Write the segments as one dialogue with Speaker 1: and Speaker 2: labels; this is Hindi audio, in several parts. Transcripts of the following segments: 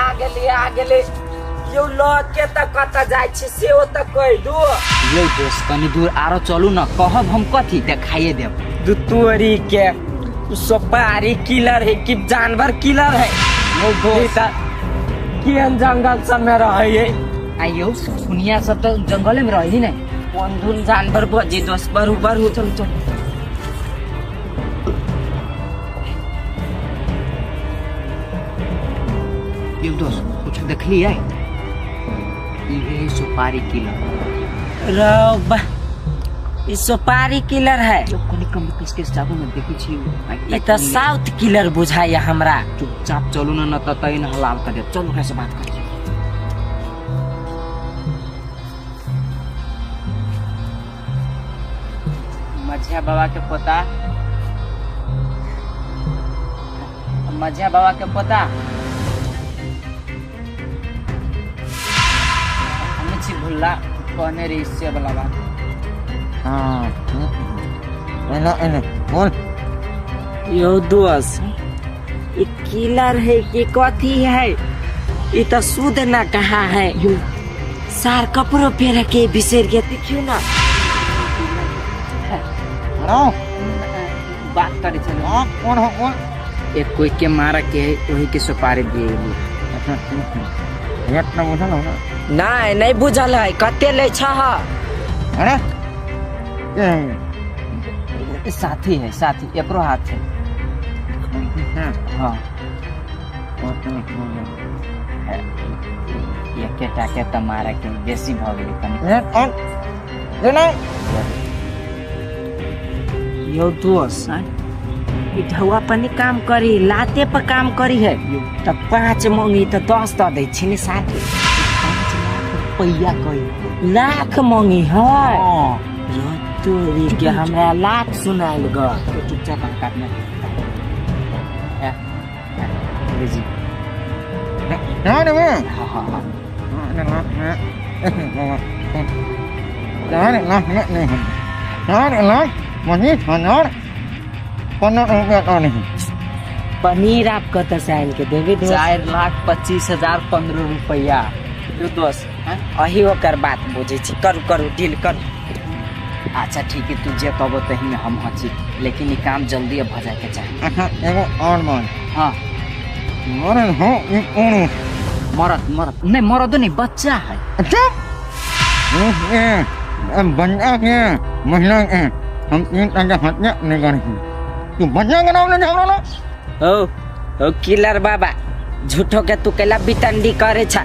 Speaker 1: आ गेले यो लग के त कत जाय छी से ओ त कहि दू
Speaker 2: ये दोस्त तनी दूर आरो चलू न कहब हम कथी देखाइए देब
Speaker 1: दू तोरी के सुपारी किलर है कि जानवर किलर है
Speaker 2: वो दोस्त
Speaker 1: केन जंगल सब में रहे
Speaker 2: आइयो सुनिया सब तो जंगल में रही ना
Speaker 1: कौन धुन जानवर बजी दोस्त बरू चल चल
Speaker 2: ये दोस्त कुछ देख लिया ये सुपारी किलर
Speaker 1: रबा ई सुपारी किलर है
Speaker 2: जो कोनी कम किसके चाबू में देखी छी
Speaker 1: ई त साउथ किलर बुझाइया हमरा
Speaker 2: चुपचाप चलू न त तई न हलाल कर दे चल कैसे बात कर मझिया बाबा के पोता मझिया बाबा के पोता हमें छी भुल्ला कहने रे इससे वाला बात
Speaker 1: यो दोस्त ये किलर है कि कथी है ये तो शुद्ध ना कहा है सार कपड़ों पे रखे बिसर के देखियो ना
Speaker 2: बात करे चलो कौन हो कौन एक कोई के मारा के वही के सुपारी दिए
Speaker 1: नहीं बुझल है कते ले छह
Speaker 2: अरे साथी है साथी एकरो हाथ है हाँ ये केटा के तमारा के बेसी भ गेलै कनी
Speaker 1: यो दोस्त ढौआ पर काम करी लाते पर काम करी है तो 5 मांगी तो 10 द दे छी 60
Speaker 2: रुपया कही
Speaker 1: लाख मांगी है तोरी के हमरा लाख सुनाइल ग
Speaker 2: चुपचाप काटना जी
Speaker 3: ना ना
Speaker 2: हाँ हाँ हाँ
Speaker 1: पनीर आप कत से आयल के देवे
Speaker 2: 4,25,015 रुपया
Speaker 1: यो दोस्त अही ओकर बात बुझे छी करू डील करू
Speaker 2: अच्छा ठीक है तुझे तब तही में हम हची लेकिन ये काम जल्दी अब जाए के चाहिए
Speaker 3: एगो और मान
Speaker 2: हाँ
Speaker 3: मरद हो
Speaker 2: मरद नहीं मरद नहीं बच्चा है
Speaker 3: अच्छा बंदा के महिला के हम 3 टका हत्या नहीं करेंगे तू बच्चा का नाम नहीं जानो ना
Speaker 1: ओ किलर बाबा झूठो के तू केला बिटंडी करे छ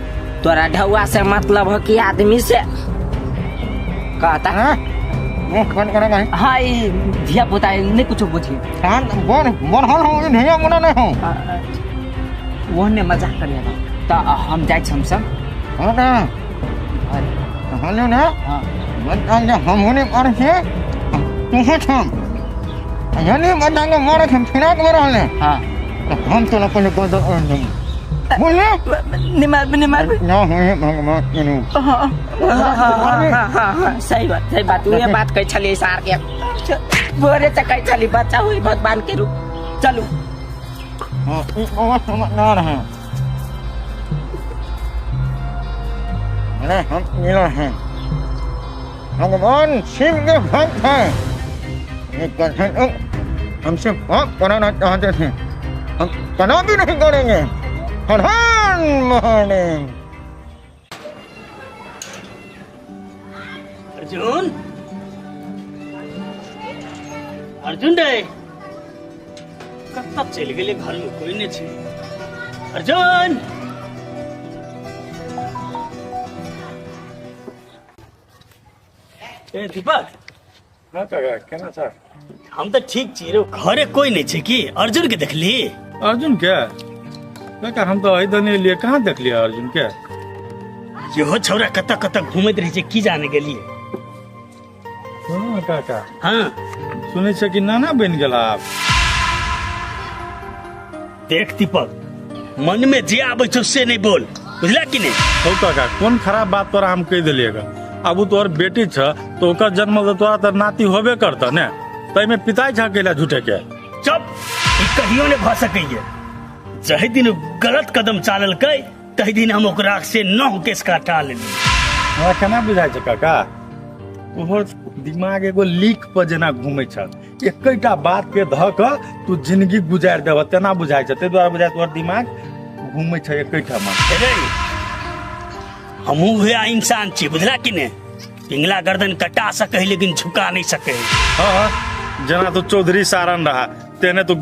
Speaker 1: तोरा ढौआ से मतलब हो कि आदमी से कहता
Speaker 3: मुंह बंद करेगा
Speaker 2: हाँ ये धिया पुता नहीं कुछ बुझी
Speaker 3: कान बोल हो ये नहीं मुना नहीं हो
Speaker 2: वो ने मजाक करिएगा तो हम जाए हम सब
Speaker 3: हाँ ना हेलो ना
Speaker 2: हाँ
Speaker 3: बंदा हम होने पर से तू है हम यानी बंदा को मारे हम फिराक में रहने
Speaker 2: हाँ
Speaker 3: हम तो अपने को तो नहीं बोले
Speaker 1: निमार
Speaker 3: ना है भगवान के नु
Speaker 1: हाँ सही बात ये बात कह छली सार के बोरे से कह छली बच्चा हुई भगवान के रूप चलू
Speaker 3: हाँ बहुत समझदार है अरे हम मिला हैं भगवान शिव के भक्त हैं एक कथन हमसे पाप कराना चाहते थे हम कदा भी नहीं करेंगे हर हर महादेव
Speaker 4: अर्जुन रे कब तक चल गए घर में कोई नहीं छे अर्जुन ए दीपक
Speaker 3: ना काका केना छ
Speaker 4: हम तो ठीक छी रे घरे कोई नहीं छे की अर्जुन के देखली
Speaker 5: अर्जुन क्या काका हम तो इधर नहीं लिए कहाँ देख लिया अर्जुन क्या
Speaker 4: यो छौरा कत कत घूमत रहे छे की जाने के लिए
Speaker 5: हाँ काका
Speaker 4: हाँ
Speaker 5: सुने छे कि नाना बन गेला आप
Speaker 4: देख दीपक मन में जे आवे छो से नहीं बोल बुझला कि नहीं
Speaker 5: तो काका कौन खराब बात तोरा हम कह दिलिएगा अब वो तोहर बेटी छ तो ओकर जन्म तो तोरा तर नाती होबे करता ने तई में पिताई छ अकेला झूठे के
Speaker 4: चुप ई कहियो ने भ सकैये जहि दिन गलत कदम चालल कै कई दिन हम ओकरा से 9 केस काटा लेली।
Speaker 5: हमरा केना बुझाइ छै काका, तोहर दिमाग एगो लीक पर जेना घूमै छ, एकैटा बात के धऽ कऽ तू जिंदगी गुजारि देबह तेना बुझाइ छै, ताहि दुआरे बुझाइ तोहर दिमाग घूमै छै एकैटा में।
Speaker 4: अरे हमहू वह इंसान छी, बुझला कि ने? पिंगला गर्दन कटा सके है लेकिन झुका नहीं सके है।
Speaker 5: हाँ, जेना तू चौधरी सारन रहा तेने तू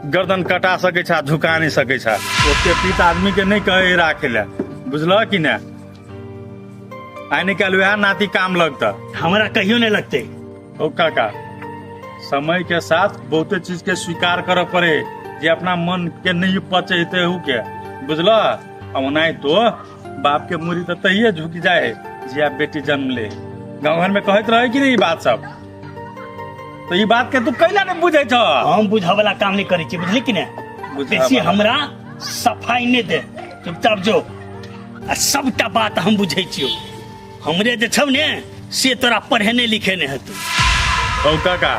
Speaker 5: गर्दन कटा सकै छ, झुका नहीं सकै छ। ओते पीत आदमी के नहीं कहे राखे ले, बुझल कि ने? आइ निकाल वह नाती काम लगता,
Speaker 4: हमारा कहियो नहीं लगते।
Speaker 5: ओ काका, समय के साथ बहुते चीज के स्वीकार करे पड़े, जे अपना मन के नहीं पचे हु के, बुझल? अब नहीं तो बाप के मुरी तो तहिए झुक जाए जिया बेटी जन्म ले। गाँव घर में कहत रहे कि नहीं बात सब, तो ये बात के तू कैला नहीं बुझे छ?
Speaker 4: हम बुझा वाला काम नहीं करे छी, बुझली कि ने? बेसी हमरा सफाई नहीं दे, चुपचाप जो। आ सबटा बात हम बुझे छियो, हमरे जे छव ने से तोरा पढ़े लिखे ने हेतु।
Speaker 5: ओ काका,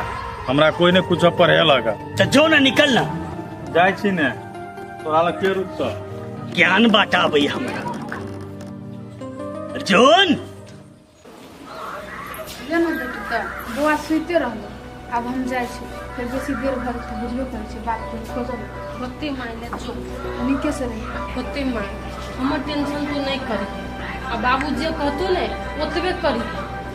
Speaker 5: हमरा कोई ने कुछ पढ़े लगा,
Speaker 4: तो जो ना निकल ना
Speaker 5: जाय छी ने, तोरा लग के रुकता
Speaker 4: ज्ञान बांटाबे हमरा। अर्जुन
Speaker 6: बौआ सुते रहलो, अब हम जाए छी, फिर बेसी देर भर तो बुझबे करे छी बात को खोजल
Speaker 7: होते मायने छो
Speaker 6: नीके से रही।
Speaker 7: होते माय हमर टेंशन तू नहीं करी, अब बाबू जे कहतो ने ओतबे करी,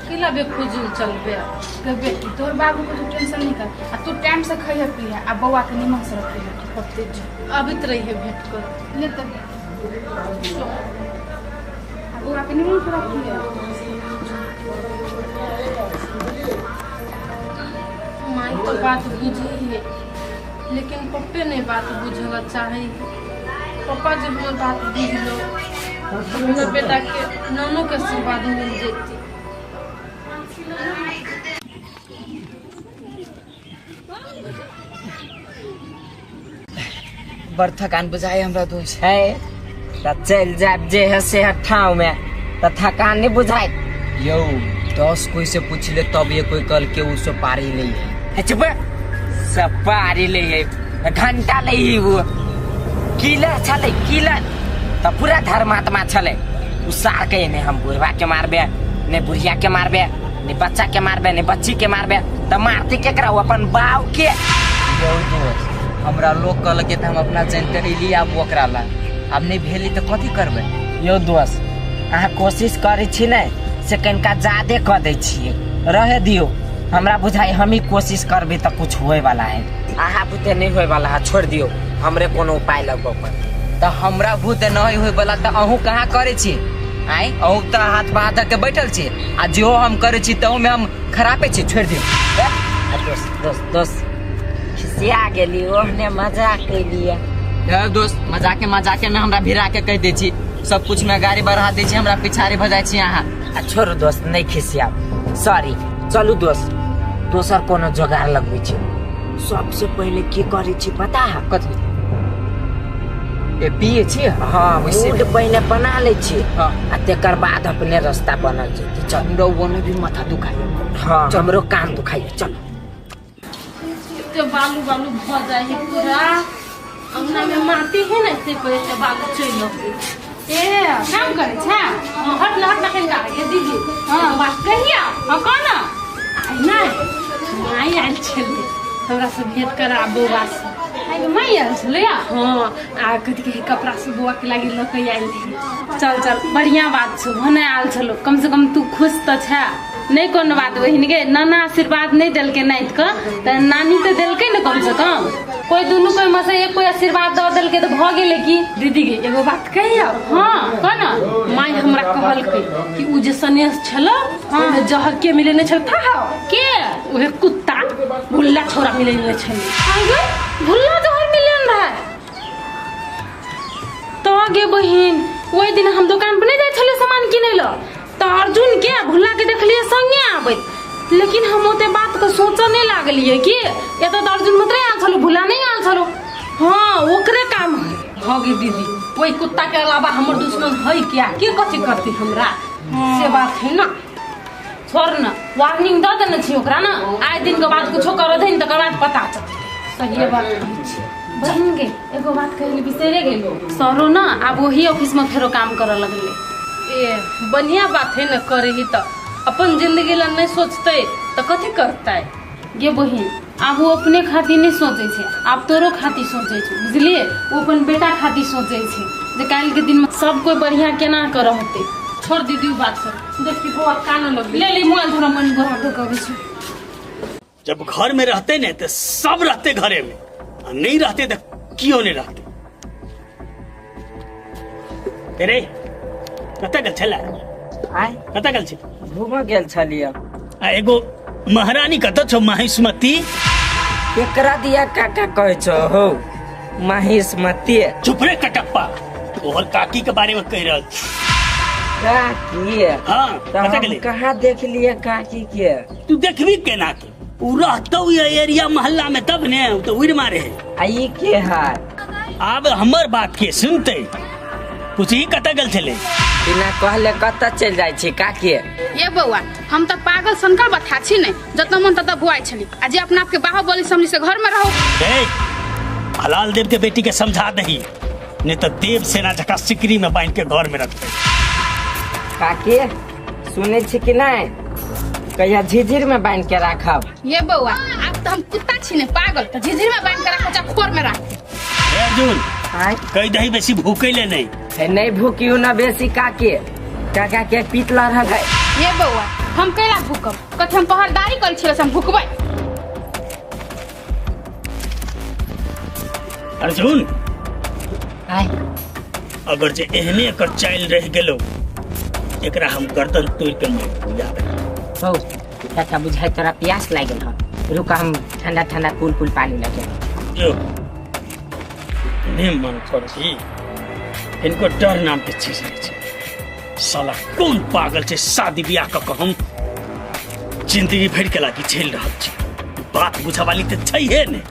Speaker 7: किला बे खोजल चलबे
Speaker 6: के बेटी तोर बाबू को तू टेंशन नहीं कर, आ तू टाइम से खइए पिए, आ बौआ के निमन से रखिए
Speaker 7: होते जो अबित रही है भेंट कर
Speaker 6: ले तब आ बौआ के निमन से रखिए।
Speaker 7: माई तो बात बुझी है, लेकिन पप्पे नहीं बात बुझल चाहे। पापा जब हमर बात बुझ लो तो हमर बेटा के नानों के आशीर्वाद मिल जेती।
Speaker 1: बड़ थकान बुझाए हमरा दोस्त है, त चल जाब जे है से ठाव में, त थकान नहीं बुझाए।
Speaker 2: यौ 10 कोई से पूछ ले तब ये कोई कल के उसो पारी ले है।
Speaker 1: चुप, सब पारी ले है, घंटा ले ही वो किलर छले, किलर त पूरा धर्मात्मा छले। उ सार के ने हम बुढ़वा के मारबे, ने बुढ़िया के मारबे, ने बच्चा के मारबे, ने बच्ची के मारबे, त मारते केकरा? अपन बाव के।
Speaker 2: यौ दोस्त, हमरा लोग कल के हम अपना जानकारी लिया ओकरा ला, अब नहीं भेली तो कथी करबे?
Speaker 1: यो दोस्त, अहाँ कोशिश करे छी ने से कनिका ज्यादे कर दे छिए, रहे दियो। हमरा बुझाई हम ही कोशिश करबे तो कुछ होए वाला है, अहाँ बुते नहीं होए वाला है, छोड़ दियो, हमरे कोनो उपाय लगबो पर।
Speaker 2: तो हमरा भूत नहीं होए वाला तो अहू कहाँ करे छी? आई अहू तो हाथ बांध के बैठल छी, आ जो हम करे छी तो में हम खराबे छी, छोड़ दियो।
Speaker 1: दोस्त दोस्त दोस्त खिसिया गेली, ओहने मजाक के लिए।
Speaker 2: दोस्त मजाके में हमरा भिरा के कह दे छी, सब कुछ में गाड़ी बढ़ा दे छी, हमरा पिछाड़ी भजाई छी अहाँ।
Speaker 1: छोड़ू दोस्त, नहीं खिसिया, सॉरी। चलू दोस्त, दोसर कोनो जोगाड़ लगबै छी। सबसे पहले की करे छी पता है?
Speaker 2: कथी? ए पिए छी?
Speaker 1: हाँ, मूड पहले बना ले छी,
Speaker 2: हाँ,
Speaker 1: आ तेकर बाद अपने रास्ता बनल जेती। चल,
Speaker 2: हमरो ओने भी माथा दुखाइए।
Speaker 1: हाँ, हमरो कान दुखाइए। चल,
Speaker 7: तो बालू बालू भ जाए है पूरा अंगना में माटी है ना, से पर से बालू चल
Speaker 6: ए काम करे छा?
Speaker 7: हट ना कहेंगा ये दीदी।
Speaker 6: हां
Speaker 7: बात कहिया
Speaker 6: हां कौन
Speaker 7: आई ना माई आइल छले, हमरा से भेंट करा बौआ से।
Speaker 6: आई माई आइल छले?
Speaker 7: हां, आ कथि के कपड़ा से बौआ के लागी ल के आइल रही।
Speaker 6: चल चल, बढ़िया बात छो, भने आल छलो, कम से कम तू खुश तो छा। नहीं कोनो बात बहिन के, नाना आशीर्वाद नहीं दिल के नाइत का, त नानी तो दिल के न कम से कम। कोई दोनों कोई मसे एक कोई आशीर्वाद दो दिल के तो भ गेले की।
Speaker 7: दीदी के एगो बात कहिया?
Speaker 6: हां कौन?
Speaker 7: माई हमरा कहल के कि उ जे सनेस छलो, हां जहर के मिले ने छल था
Speaker 6: के?
Speaker 7: ओहे कुत्ता भुल्ला छोरा मिले ने छल।
Speaker 6: आगे भुल्ला जहर मिलन रहा तो आगे बहिन, ओई दिन हम दुकान पर नहीं जाय छले सामान किने ल, तो अर्जुन के भुल्ला के देखलिए संगे आबैत, लेकिन हम ओते बात को सोच नहीं लागलिए कि ये तो अर्जुन मत आल छलो, भुल्ला नहीं आल छलो। हाँ ओकरे काम है।
Speaker 7: होगी दीदी, कोई कुत्ता के अलावा हमर दुश्मन है क्या? के कथि करती हमरा? से बात है ना,
Speaker 6: छोड़ ना, वार्निंग दे देने छी ओकरा ना, आए दिन के बाद कुछो कर दे तकर बाद पता चलते।
Speaker 7: सही बात है।
Speaker 6: बहन गे एगो बात कहली बिसरे गेलो सरो ना अब वही ऑफिस में फेरो काम करे लगले।
Speaker 7: ए बढ़िया बात है न करे ही तो अपन जिंदगी ला नहीं सोचते तो कथी करता है।
Speaker 6: गे बहन अब वो अपने खातिर नहीं सोचे छे, आप तोरो खातिर सोचे छे बुझलिए। वो अपन बेटा खातिर सोचे छे जे काल के दिन में सब कोई बढ़िया केना कर रहते।
Speaker 7: छोड़ दीदी उ बात सब देखी बहुत कान लग
Speaker 6: ले ले मोबाइल थोड़ा मन गोरा तो कभी छे।
Speaker 4: जब घर में रहते न तो सब रहते घरे में, और नहीं रहते तो क्यों नहीं रहते। तेरे कतऽ गेल छला?
Speaker 1: आय
Speaker 4: कतऽ गेल छी?
Speaker 1: घूम गेल छलिए।
Speaker 4: आ एगो महारानी कतऽ छौ? महिष्मती
Speaker 1: केकरा दिया काका कहे छो हो? महिष्मती
Speaker 4: चुप रे कटप्पा, तोहर काकी के बारे में कह रहल छी।
Speaker 1: काकी?
Speaker 4: हाँ
Speaker 1: तो
Speaker 4: कतऽ
Speaker 1: हम
Speaker 4: गेली?
Speaker 1: कहाँ देख लिए काकी के?
Speaker 4: तू देखबी केना के? उ रहतौ ये एरिया मोहल्ला में तब ने, उ तो उड़ मारे है।
Speaker 1: आई के है?
Speaker 4: अब हमर बात के सुनते पूछी कतऽ गेल छले?
Speaker 1: बिना कहले कतऽ चल जाय छी काकी?
Speaker 8: ये बउआ हम तो पागल सनका बता छी नहीं, जत मन तत बुआई छली आ जे अपना आप के बाहुबली समझी से घर में रहो।
Speaker 4: ए हलाल देव के बेटी के समझा दही, नहीं तो देव सेना जका सिकरी में बांध के घर में रखते।
Speaker 1: काकी सुने छी कि नहीं? कहिया झिझिर में बांध के रखब।
Speaker 8: ये बउआ अब तो हम कुत्ता छी ने पागल, तो झिझिर में बांध के रखो चाहे खोर में रख।
Speaker 4: ए अर्जुन
Speaker 1: आय
Speaker 4: कह दही बेसी भूखे ले नहीं।
Speaker 1: है नहीं भूखियो ना बेसी काकी, काका के पीतला रह गए।
Speaker 8: ये बउआ हम कैला भूकब कथ हम पहरदारी कर छिले से हम भूकबै।
Speaker 4: अर्जुन
Speaker 1: आय
Speaker 4: अगर जे एहने एकर चाइल रह गेलो, एकरा हम गर्दन तोड़ के मार जाबे।
Speaker 1: हो काका बुझाई तोरा प्यास लागल ह, रुका हम ठंडा ठंडा कूल कूल पानी लेके।
Speaker 4: जो नहीं मन करती, इनको डर नाम के चीज नहीं है। साला कौन पागल से शादी ब्याह का हम जिंदगी भर के लागी झेल रहा छी। बात बुझा वाली तो छै है ने।